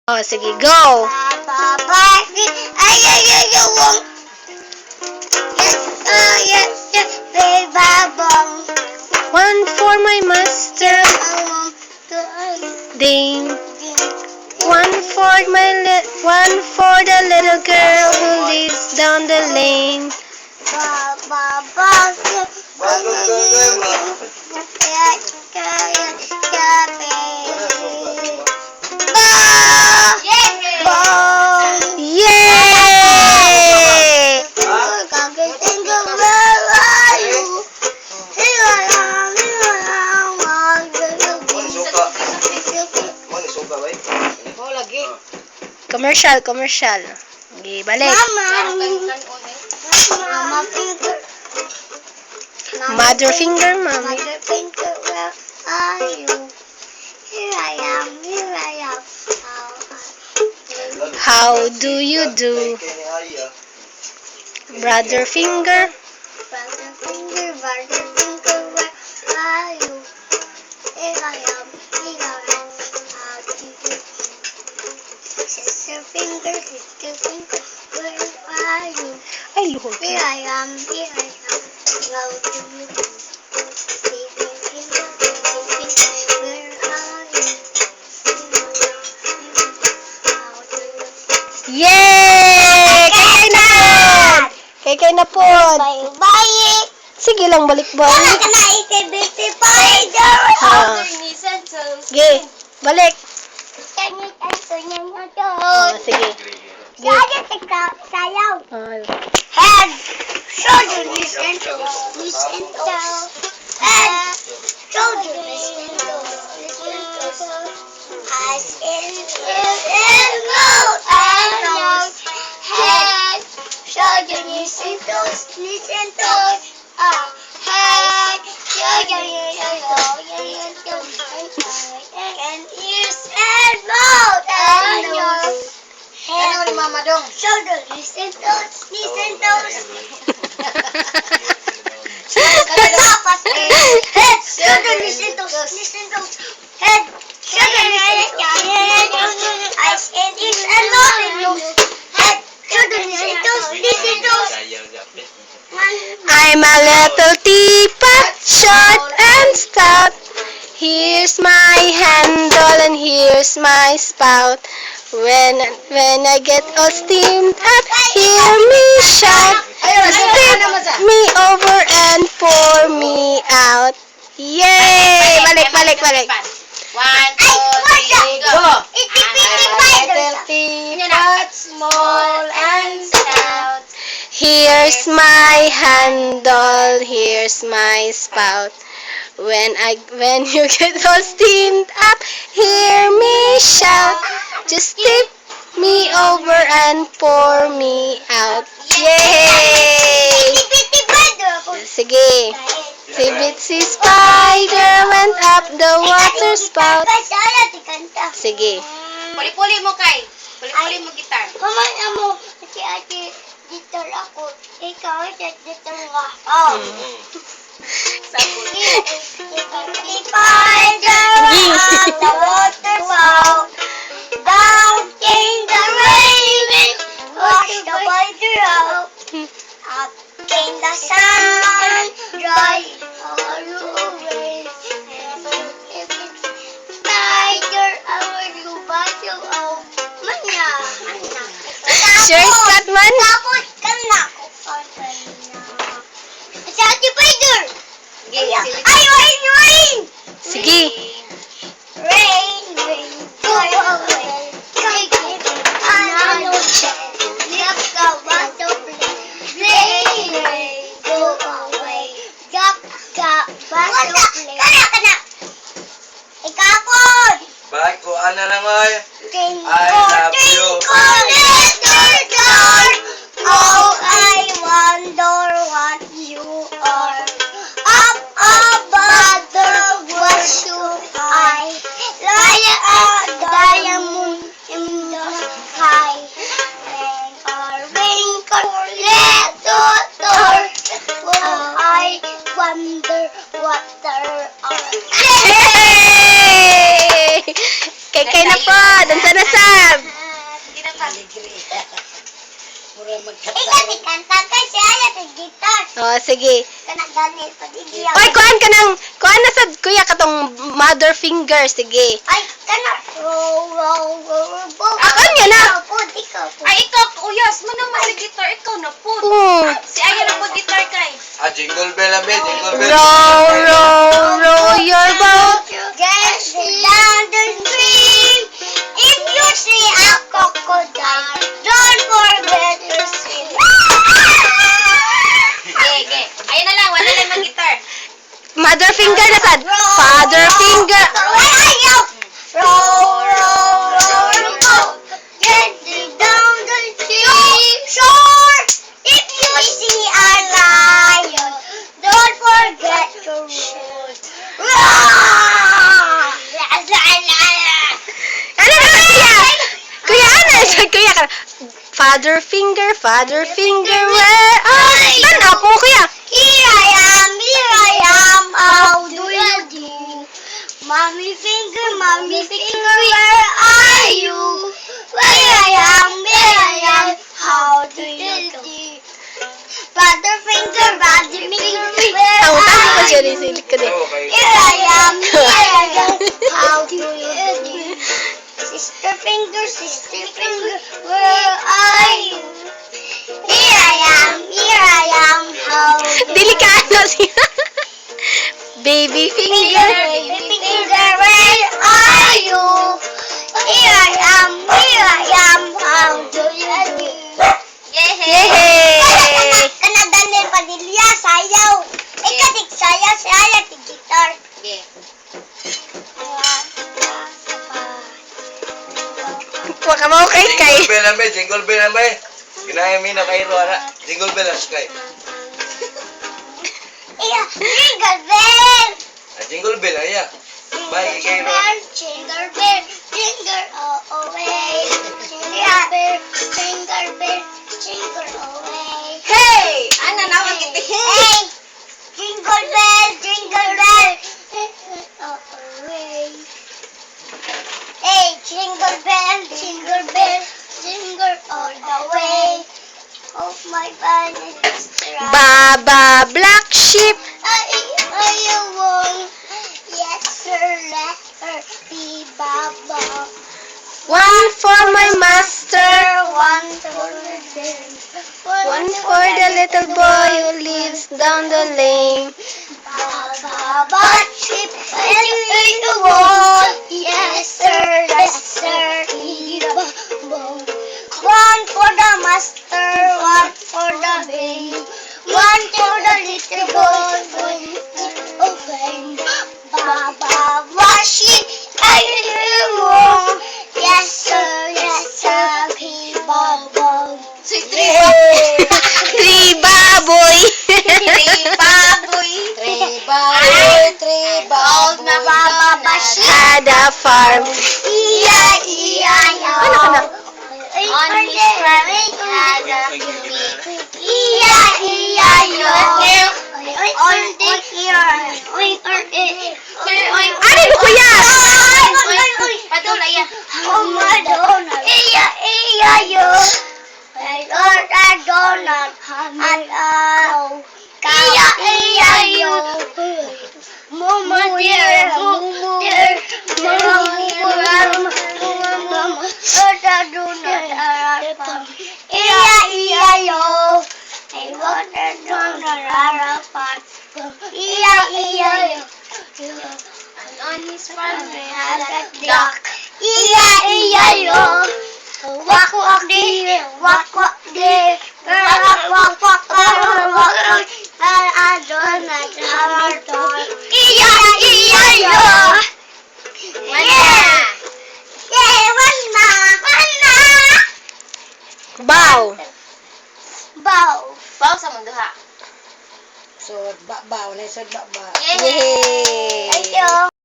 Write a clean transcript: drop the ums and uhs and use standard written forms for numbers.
Oh, sige, go! One for my master, ding. One for the little girl who lives down the lane. Yay! Commercial. Okay, balik. Mother finger, mommy. Mother finger, where are you? Here I am. How do you do? Brother finger. Brother finger, where are you? Here I am. How do you do? Sister finger, where are you? Ay, luhod. Here I am. How do you do? Baby finger, where are you? How do you do? Yay! Kay na po. Bye-bye! Sige lang, balik. Wala ka na itibiti-spider! Ah. Sige, balik. Sige. Sayaw! Ah, Head! Shoulder, listen to. Head! Shoulder, listen to. Eyes in mouth and nose. Head! Shoulder, listen to. Head! Shoulder, listen to. And ears and mouth and nose. Head! Shoulder, listen to. Head, shoulder, listen to. Head, shoulder, listen to. Eyes and ears and mouth and nose. Head, shoulder, listen to. I'm a little teapot, short and stout. Here's my handle and here's my spout. When I get all steamed up, hear me shout. Tip me over and pour me out. Yay! Balik. 1, 2, 3, go! Little teapot, Small and stout. here's my handle, here's my spout. When you get all steamed up, hear me shout. Just tip me over and pour me out. Yay! Sige. Si Bitsy Spider went up the water spout. Sige. Puli-puli mo, Kay. Puli-puli mo gitar. Kamaya mo, kasi ate, dito ako. Ikaw, dito nga. Oh. Spider at the water spout. Down came the raven, washed the spider out. Up came the sun, dry all away. Spider, you battle out. Manya. Sure is that man? Tapos ka na. Sa ate Spider. Ay, rain! Sige. Rain, go away. Take it, ano siya. Lift the water, rain, go away. Drop the water, Kana. Ikapon! Bakit ko ana lang oy? Twinkle, I love you. little star. Oh, I wonder what you are. Up above the world should I lie a diamond in the sky. And a wrinkle little star. Oh, I wonder what there are. Yay! Kay na po. Dansa na sab. Ikanta ka siya, yung gitar. Oh, sige. Kanagalit pa di diya. Oy, kuan na sad kuya katong mother finger, sige. Ay, kana. Row. Ako niya na. Ikaw po. Ay, ikaw, uyas mo naman sa guitar. Ikaw na po. Si Aya na po guitar kay. Jingle bell abe, jingle bell. Row your boat. Just down the stream. If you see a crocodile, don't forget to swim. Ge. Ayun na lang, wala lang mag-guitar. Mother finger na sad. Father finger. Ayaw! Row your boat. Gently down the stream. Shore. If you see a lion, don't forget to roar. Roar! Ano na kuya? Kuya, ano? Kuya ka. Father finger, where are you? Stand up mo, kuya. Here I am, how do you do? Mommy finger, where are you? Where I am, how do you do? Father finger, where Tawa are ko siya rin you? silik ko din. Okay. Here I am, how do you do? Sister finger, where are you? Here I am, how do you do? Delikado siya. Baby finger. Baby finger, where are you? Here I am, how do you do? Yay! Kanadali Padilla, sayaw. Ikatik sayaw, saya ti gitar. Ge. Huwag ka mo kay. Jingle bell abe. Ginaya mi na kay Roana. Jingle bell as kay. Iya, jingle bell. Jingle bell aya. Bye kay Roana. Jingle bell, jingle all away. Jingle bell, jingle away. Hey! Ano na mag-guitar? Hey, jingle bell, all away. Hey, jingle bell, jingle all the way. Oh my goodness, Baba black sheep. won't. Yes, sir, let her be Baba. One for my master. One for the day. One for the little boy who lives down the lane. Baba, chip, and you won't. Yes, sir, be Baba. One for the master, one for the babe. One for the little boy who obey. Baba, wash it, and you won't. Yes, sir, be Baba. Three baboy. Old na Baba, wash it. At a farm. Iya, Ano ka na? On his farm, had a Ano yung kuya? Padol, ayan. Mama dear, I want a donut, And on his farm, I they had had a a duck. duck. Walk, walk, day, walk, walk, day. Walk, walk, walk, walk, I don't like to have a dog. Bow. Bow. Baw sa mundo ha. So, ba-ba, wala sa ba-ba. Yay! Yay! Thank you.